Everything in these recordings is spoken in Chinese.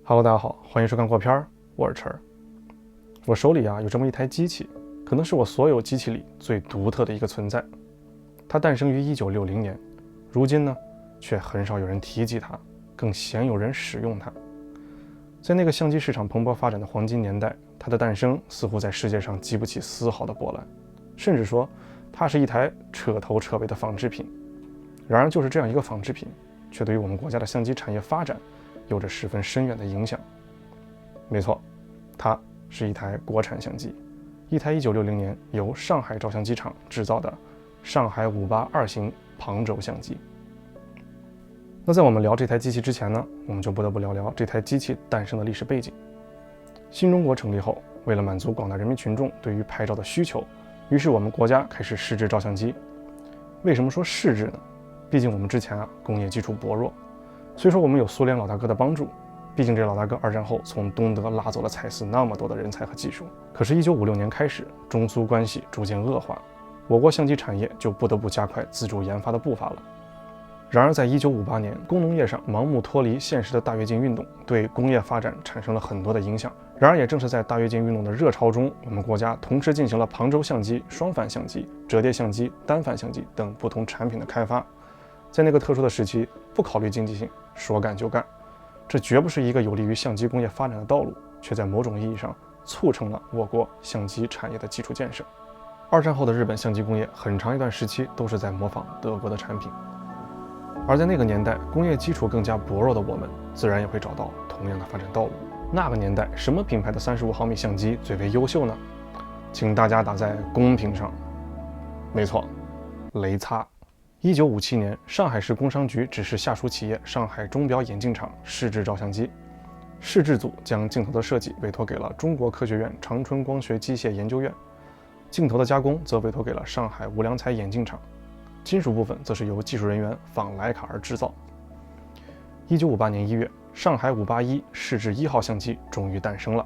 Hello，大家好，欢迎收看过片儿，我是晨儿。我手里有这么一台机器，可能是我所有机器里最独特的一个存在。它诞生于1960年，如今呢，却很少有人提及它，更鲜有人使用它。在那个相机市场蓬勃发展的黄金年代，它的诞生似乎在世界上激不起丝毫的波澜，甚至说它是一台彻头彻尾的仿制品。然而，就是这样一个仿制品，却对于我们国家的相机产业发展有着十分深远的影响。没错，它是一台国产相机，一台1960年由上海照相机厂制造的上海582型旁轴相机。那在我们聊这台机器之前呢，我们就不得不聊聊这台机器诞生的历史背景。新中国成立后，为了满足广大人民群众对于拍照的需求，于是我们国家开始试制照相机。为什么说试制呢？毕竟我们之前工业基础薄弱，虽说我们有苏联老大哥的帮助，毕竟这老大哥二战后从东德拉走了彩丝那么多的人才和技术。可是1956年开始，中苏关系逐渐恶化，我国相机产业就不得不加快自主研发的步伐了。然而在1958年，工农业上盲目脱离现实的大跃进运动对工业发展产生了很多的影响。然而也正是在大跃进运动的热潮中，我们国家同时进行了旁轴相机、双反相机、折叠相机、单反相机等不同产品的开发。在那个特殊的时期，不考虑经济性，说干就干，这绝不是一个有利于相机工业发展的道路，却在某种意义上促成了我国相机产业的基础建设。二战后的日本相机工业很长一段时期都是在模仿德国的产品，而在那个年代，工业基础更加薄弱的我们，自然也会找到同样的发展道路。那个年代，什么品牌的35毫米相机最为优秀呢？请大家打在公屏上。没错，雷叉。1957年，上海市工商局指示下属企业上海钟表眼镜厂试制照相机，试制组将镜头的设计委托给了中国科学院长春光学机械研究院，镜头的加工则委托给了上海无良材眼镜厂，金属部分则是由技术人员仿徕卡而制造。1958年1月，上海581试制1号相机终于诞生了，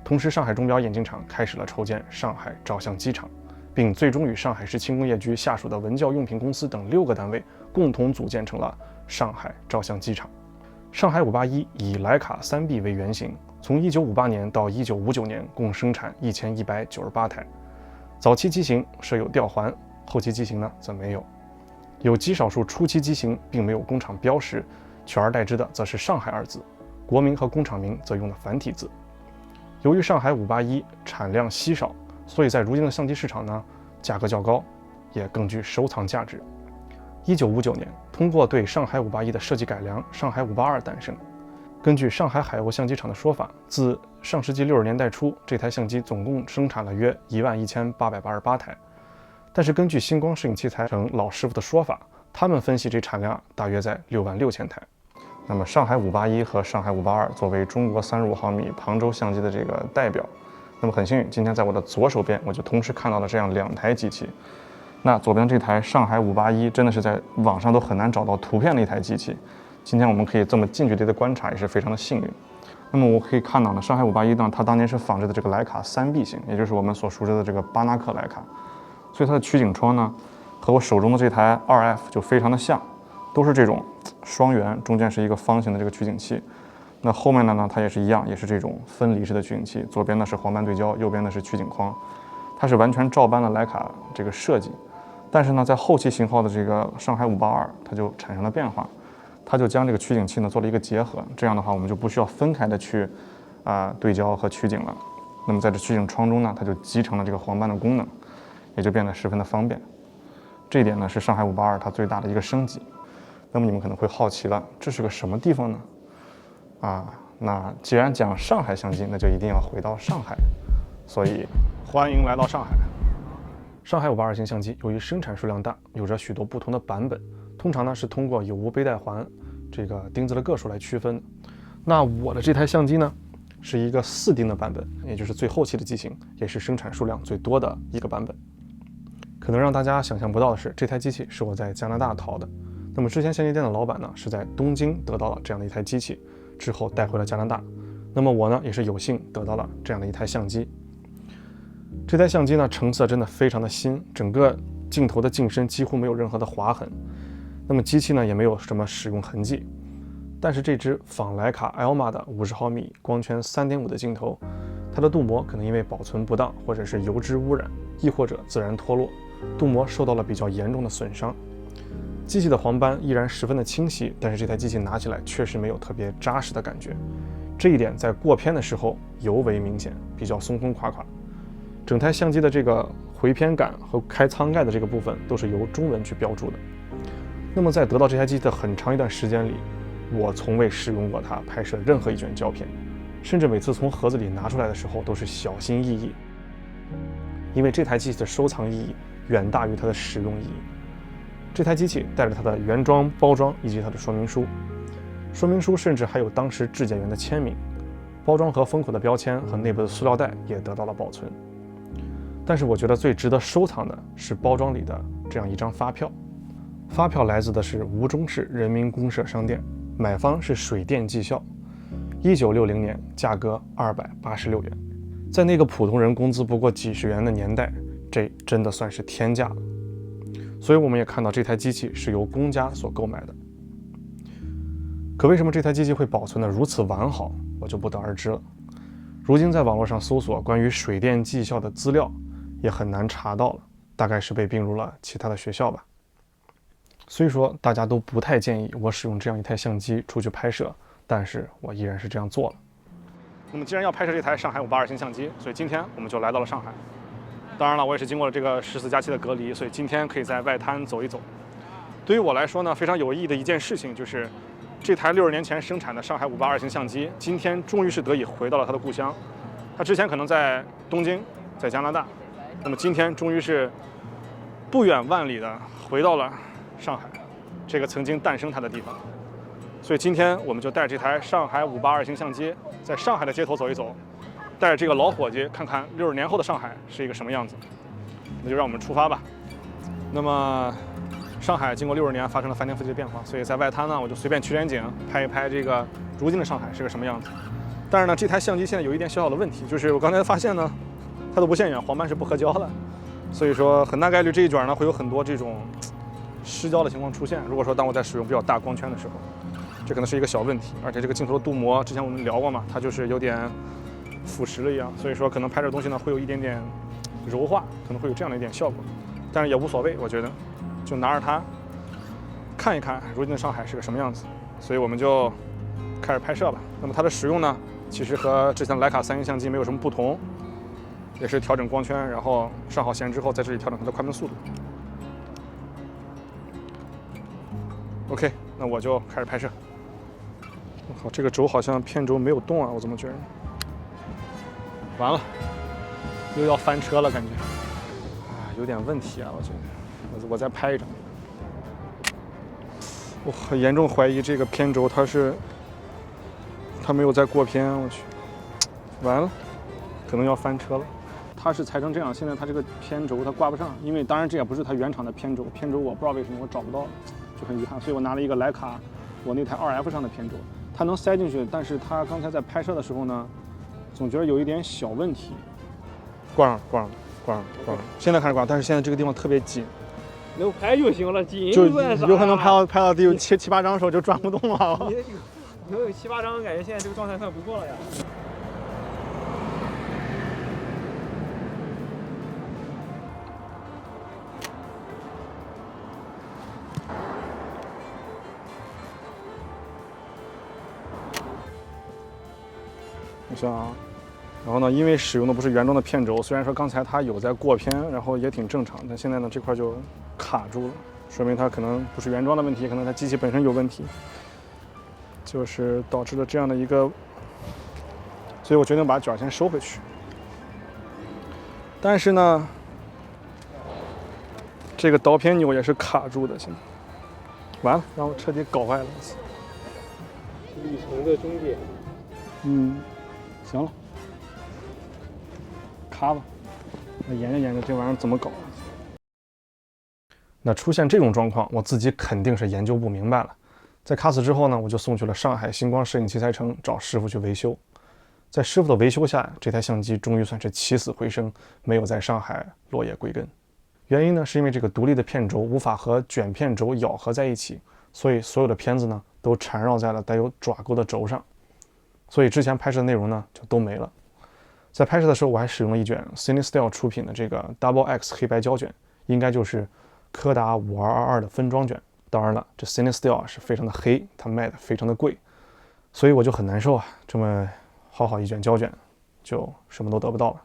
同时上海钟表眼镜厂开始了筹建上海照相机厂，并最终与上海市轻工业局下属的文教用品公司等6个单位共同组建成了上海照相机厂。上海581以徕卡3B 为原型，从1958年到1959年共生产1198台。早期机型设有吊环，后期机型呢则没有。有极少数初期机型并没有工厂标识，取而代之的则是上海2字，国名和工厂名则用了繁体字。由于上海581产量稀少，所以在如今的相机市场呢，价格较高，也更具收藏价值。1959年，通过对上海581的设计改良，上海582诞生。根据上海海鸥相机厂的说法，自上世纪60年代初，这台相机总共生产了约11888台。但是根据星光摄影器材城老师傅的说法，他们分析这产量大约在66000台。那么上海581和上海582作为中国35毫米旁轴相机的这个代表，那么很幸运，今天在我的左手边，我就同时看到了这样2台机器。那左边这台上海581真的是在网上都很难找到图片的一台机器。今天我们可以这么近距离的观察，也是非常的幸运。那么我可以看到呢，上海581呢，它当年是仿制的这个徕卡3B 型，也就是我们所熟知的这个巴纳克徕卡，所以它的取景窗呢，和我手中的这台 2F 就非常的像，都是这种双圆，中间是一个方形的这个取景器。那后面的呢，它也是一样，也是这种分离式的取景器，左边呢是黄斑对焦，右边呢是取景框，它是完全照搬了徕卡这个设计。但是呢，在后期型号的这个上海582，它就产生了变化，它就将这个取景器呢做了一个结合，这样的话我们就不需要分开的去对焦和取景了。那么在这取景窗中呢，它就集成了这个黄斑的功能，也就变得十分的方便。这一点呢是上海582它最大的一个升级。那么你们可能会好奇了，这是个什么地方呢？那既然讲上海相机，那就一定要回到上海，所以欢迎来到上海。上海582型相机由于生产数量大，有着许多不同的版本，通常呢是通过有无背带环这个钉子的个数来区分。那我的这台相机呢，是一个4钉的版本，也就是最后期的机型，也是生产数量最多的一个版本。可能让大家想象不到的是，这台机器是我在加拿大淘的。那么之前相机店的老板呢，是在东京得到了这样的一台机器，之后带回了加拿大。那么我呢，也是有幸得到了这样的一台相机。这台相机呢，成色真的非常的新，整个镜头的镜身几乎没有任何的划痕。那么机器呢，也没有什么使用痕迹。但是这支仿徕卡 Elma 的50毫米光圈3.5的镜头，它的镀膜可能因为保存不当，或者是油脂污染，亦或者自然脱落，镀膜受到了比较严重的损伤。机器的黄斑依然十分的清晰，但是这台机器拿起来确实没有特别扎实的感觉，这一点在过片的时候尤为明显，比较松松垮垮。整台相机的这个回片杆和开舱盖的这个部分都是由中文去标注的。那么在得到这台机器的很长一段时间里，我从未使用过它拍摄任何一卷胶片，甚至每次从盒子里拿出来的时候都是小心翼翼，因为这台机器的收藏意义远大于它的使用意义。这台机器带着它的原装包装以及它的说明书，说明书甚至还有当时质检员的签名，包装盒封口的标签和内部的塑料袋也得到了保存。但是我觉得最值得收藏的是包装里的这样一张发票，发票来自的是吴中市人民公社商店，买方是水电技校，1960年，价格286元。在那个普通人工资不过几十元的年代，这真的算是天价了。所以我们也看到这台机器是由公家所购买的。可为什么这台机器会保存得如此完好，我就不得而知了。如今在网络上搜索关于水电技校的资料也很难查到了，大概是被并入了其他的学校吧。虽说大家都不太建议我使用这样一台相机出去拍摄，但是我依然是这样做了。那么既然要拍摄这台上海582型相机，所以今天我们就来到了上海。当然了，我也是经过了这个14+7的隔离，所以今天可以在外滩走一走。对于我来说呢，非常有意义的一件事情就是，这台60年前生产的上海582型相机，今天终于是得以回到了它的故乡。它之前可能在东京，在加拿大，那么今天终于是不远万里的回到了上海，这个曾经诞生它的地方。所以今天我们就带着这台上海582型相机，在上海的街头走一走，带着这个老伙计看看60年后的上海是一个什么样子。那就让我们出发吧。那么上海经过60年发生了翻天覆地的变化，所以在外滩呢，我就随便取点景，拍一拍这个如今的上海是个什么样子。但是呢，这台相机现在有一点小小的问题，就是我刚才发现呢，它的无线远黄斑是不合焦的，所以说很大概率这一卷呢会有很多这种失焦的情况出现。如果说当我在使用比较大光圈的时候，这可能是一个小问题。而且这个镜头的镀膜，之前我们聊过嘛，它就是有点腐蚀了一样，所以说可能拍这东西呢会有一点点柔化，可能会有这样的一点效果，但是也无所谓，我觉得就拿着它看一看如今的上海是个什么样子。所以我们就开始拍摄吧。那么它的使用呢，其实和之前徕卡3型相机没有什么不同，也是调整光圈，然后上好弦之后在这里调整它的快门速度。OK， 那我就开始拍摄。我靠，这个轴好像片轴没有动啊，我怎么觉得？完了，又要翻车了，感觉啊，有点问题啊，我觉得。我再拍一张。我很严重怀疑这个片轴它没有在过片，我去，完了，可能要翻车了。它是裁成这样，现在它这个片轴它挂不上，因为当然这也不是它原厂的片轴，片轴我不知道为什么我找不到，就很遗憾，所以我拿了一个徕卡我那台2F 上的片轴，它能塞进去，但是它刚才在拍摄的时候呢，总觉得有一点小问题。挂上了，现在开始挂，但是现在这个地方特别紧。能拍就行了，紧就有可能拍到第7、8张的时候就转不动了。能有7、8张，感觉现在这个状态算不错了呀。我想啊，然后呢，因为使用的不是原装的片轴，虽然说刚才它有在过片，然后也挺正常，但现在呢这块就卡住了，说明它可能不是原装的问题，可能它机器本身有问题，就是导致了这样的一个，所以我决定把卷先收回去。但是呢，这个导片钮也是卡住的，现在完了，让我彻底搞坏了。旅程的终点。行了。卡吧，那研究这玩意儿怎么搞。那出现这种状况，我自己肯定是研究不明白了。在卡死之后呢，我就送去了上海星光摄影器材城找师傅去维修。在师傅的维修下，这台相机终于算是起死回生，没有在上海落叶归根。原因呢，是因为这个独立的片轴无法和卷片轴咬合在一起，所以所有的片子呢都缠绕在了带有爪钩的轴上，所以之前拍摄的内容呢就都没了。在拍摄的时候，我还使用了一卷 CineStyle 出品的这个 Double X 黑白胶卷，应该就是柯达5222的分装卷。当然了，这 CineStyle 是非常的黑，它卖的非常的贵，所以我就很难受啊，这么好一卷胶卷，就什么都得不到了。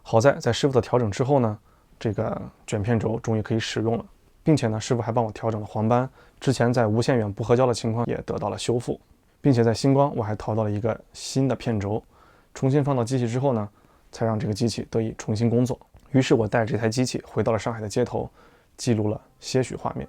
好在师傅的调整之后呢，这个卷片轴终于可以使用了，并且呢，师傅还帮我调整了黄斑，之前在无限远不合焦的情况也得到了修复，并且在星光我还淘到了一个新的片轴，重新放到机器之后呢，才让这个机器得以重新工作。于是我带着这台机器回到了上海的街头，记录了些许画面。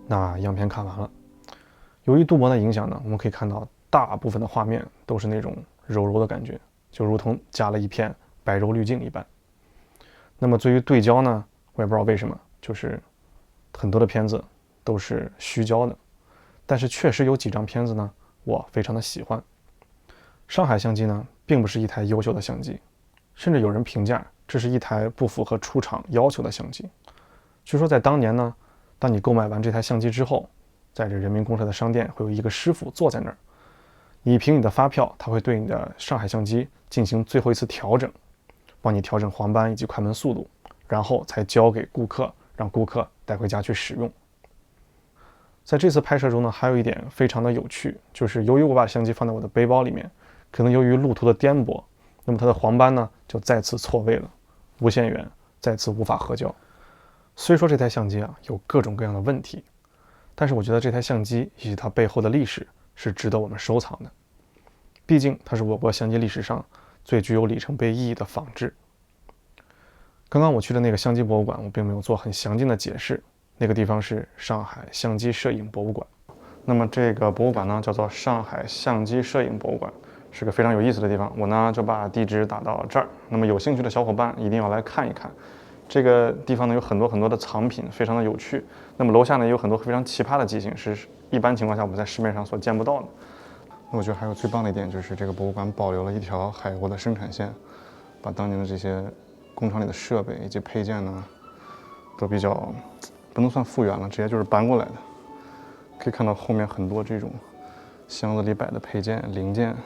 那样片看完了，由于镀膜的影响呢，我们可以看到大部分的画面都是那种柔柔的感觉，就如同加了一片白柔滤镜一般。那么对于对焦呢，我也不知道为什么，就是很多的片子都是虚焦的，但是确实有几张片子呢，我非常的喜欢。上海相机呢，并不是一台优秀的相机，甚至有人评价这是一台不符合出厂要求的相机。据说在当年呢，当你购买完这台相机之后，在这人民公社的商店会有一个师傅坐在那儿，你凭你的发票，他会对你的上海相机进行最后一次调整，帮你调整黄斑以及快门速度，然后才交给顾客，让顾客带回家去使用。在这次拍摄中呢，还有一点非常的有趣，就是由于我把相机放在我的背包里面，可能由于路途的颠簸，那么它的黄斑呢就再次错位了，无限远再次无法合焦。虽说这台相机啊有各种各样的问题，但是我觉得这台相机以及它背后的历史是值得我们收藏的。毕竟它是我国相机历史上最具有里程碑意义的仿制。刚刚我去的那个相机博物馆，我并没有做很详尽的解释，那个地方是上海相机摄影博物馆。那么这个博物馆呢叫做上海相机摄影博物馆，是个非常有意思的地方。我呢就把地址打到这儿，那么有兴趣的小伙伴一定要来看一看。这个地方呢有很多的藏品，非常的有趣。那么楼下呢也有很多非常奇葩的机型，是一般情况下我们在市面上所见不到的。那我觉得还有最棒的一点就是这个博物馆保留了一条海鸥的生产线，把当年的这些工厂里的设备以及配件呢都比较不能算复原了，直接就是搬过来的。可以看到后面很多这种箱子里摆的配件零件。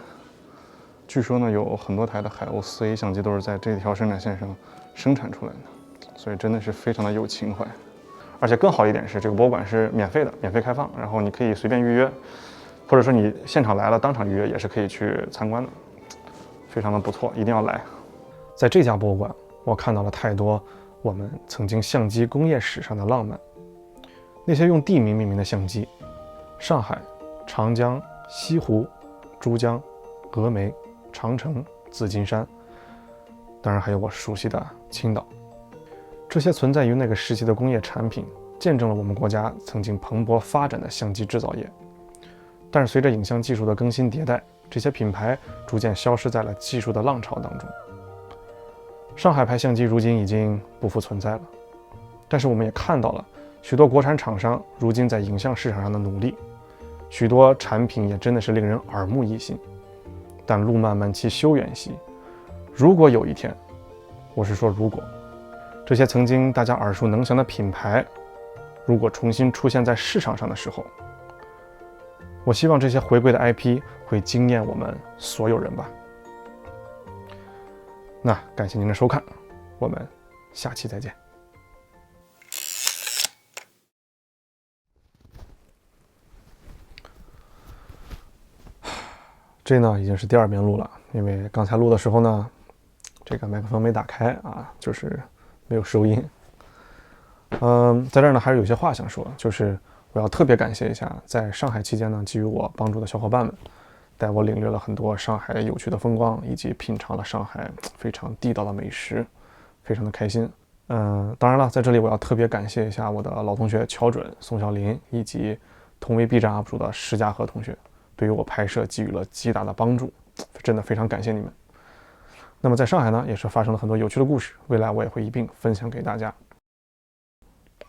据说呢有很多台的海鸥4A 相机都是在这条生产线上生产出来的。所以真的是非常的有情怀，而且更好一点是这个博物馆是免费的，免费开放，然后你可以随便预约，或者说你现场来了当场预约也是可以去参观的，非常的不错，一定要来。在这家博物馆，我看到了太多我们曾经相机工业史上的浪漫，那些用地名命名的相机，上海、长江、西湖、珠江、峨眉、长城、紫金山，当然还有我熟悉的青岛。这些存在于那个时期的工业产品，见证了我们国家曾经蓬勃发展的相机制造业。但是随着影像技术的更新迭代，这些品牌逐渐消失在了技术的浪潮当中。上海牌相机如今已经不复存在了，但是我们也看到了许多国产厂商如今在影像市场上的努力，许多产品也真的是令人耳目一新。但路漫漫其修远兮，如果有一天，我是说如果，这些曾经大家耳熟能详的品牌，如果重新出现在市场上的时候，我希望这些回归的 IP 会惊艳我们所有人吧。那感谢您的收看，我们下期再见。这呢已经是第2遍录了，因为刚才录的时候呢，这个麦克风没打开啊，就是没有收音。在这儿呢还是有些话想说，就是我要特别感谢一下在上海期间呢给予我帮助的小伙伴们，带我领略了很多上海有趣的风光，以及品尝了上海非常地道的美食，非常的开心。当然了，在这里我要特别感谢一下我的老同学乔准、宋小林，以及同为 B 站 UP 主的石家和同学，对于我拍摄给予了极大的帮助，真的非常感谢你们。那么在上海呢，也是发生了很多有趣的故事，未来我也会一并分享给大家。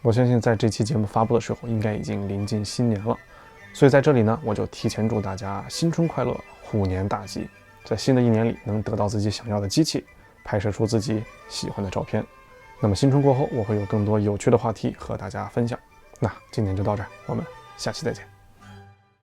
我相信在这期节目发布的时候，应该已经临近新年了，所以在这里呢，我就提前祝大家新春快乐，虎年大吉，在新的一年里能得到自己想要的机器，拍摄出自己喜欢的照片。那么新春过后，我会有更多有趣的话题和大家分享。那今天就到这儿，我们下期再见。